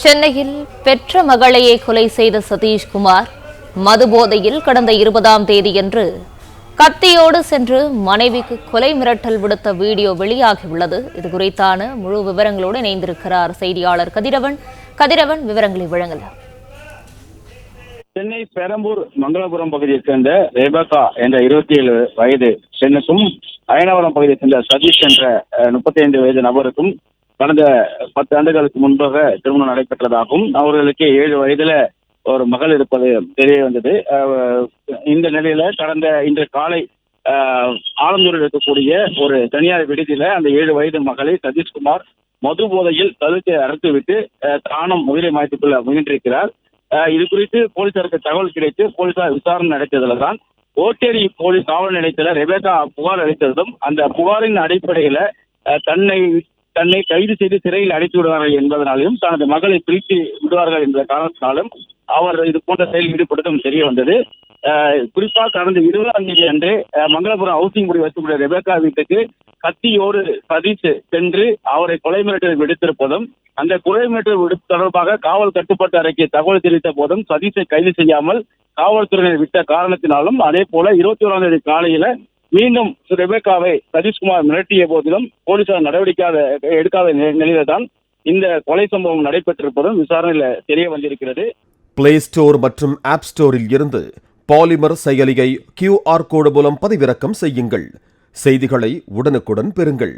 சென்னையில் பெற்ற மகளையே கொலை செய்த சதீஷ்குமார் மதுபோதையில் கடந்த 20ஆம் தேதியன்று கத்தியோடு சென்று மனைவிக்கு கொலை மிரட்டல் விடுத்த வீடியோ வெளியாகியுள்ளது. இது குறித்தான முழு விவரங்களோடு இணைந்திருக்கிறார் செய்தியாளர் கதிரவன். கதிரவன், விவரங்களை வழங்கலாம். சென்னை பெரம்பூர் மங்களபுரம் பகுதியைச் சேர்ந்த ரெபேக்கா என்ற 27 வயது பெண்ணுக்கும் அயனாவரம் பகுதியைச் சேர்ந்த சதீஷ் என்ற 35 வயது நபருக்கும் கடந்த 10 ஆண்டுகளுக்கு முன்பாக திருமணம் நடைபெற்றதாகவும் அவர்களுக்கு 7 வயதுல ஒரு மகள் இருப்பது தெரிய வந்தது. இந்த நிலையில இன்று காலை ஆலந்தூரில் இருக்கக்கூடிய ஒரு தனியார் விடுதியில அந்த 7 வயது மகளை சதீஷ்குமார் மது போதையில் கழுத்தை அறுத்துவிட்டு தானும் உயிரை மாய்த்துக் கொள்ள முயன்றிருக்கிறார். இது குறித்து போலீசாருக்கு தகவல் கிடைத்து போலீசார் விசாரணை நடத்தியதுல தான் ஓட்டேரி போலீஸ் காவல் நிலையத்தில் ரெபேக்கா புகார் அளித்ததும் அந்த புகாரின் அடிப்படையில தன்னை கைது செய்து சிறையில் அடைத்து விடுவார்கள் என்பதனாலும் தனது மகளை பிரித்து விடுவார்கள் என்ற காரணத்தினாலும் அவர் இது போன்ற செயலில் ஈடுபட்டதும் தெரிய வந்தது. குறிப்பாக கடந்த 20ஆம் தேதி அன்று மங்களபுரம் ஹவுசிங் போர்டு வசூலிய ரெபேக்கா வீட்டுக்கு கத்தியோடு சதீஷ் சென்று அவரை கொலை மிரட்டல் விடுத்திருப்பதும் அந்த கொலை மிரட்டல் தொடர்பாக காவல் கட்டுப்பாட்டு அறைக்கு தகவல் தெரிவித்த போதும் சதீஷை கைது செய்யாமல் காவல்துறையினர் விட்ட காரணத்தினாலும் அதே போல 21ஆம் தேதி காலையில மீண்டும் ரெபேக்காவை சதீஷ்குமார் மிரட்டிய போதிலும் போலீசார் நடவடிக்கை எடுக்காத நிலையில தான் இந்த கொலை சம்பவம் நடைபெற்றிருப்பதும் விசாரணையில் தெரிய வந்திருக்கிறது. பிளே ஸ்டோர் மற்றும் ஆப் ஸ்டோரில் இருந்து பாலிமர் செயலியை QR கோடு மூலம் பதிவிறக்கம் செய்யுங்கள். செய்திகளை உடனுக்குடன் பெறுங்கள்.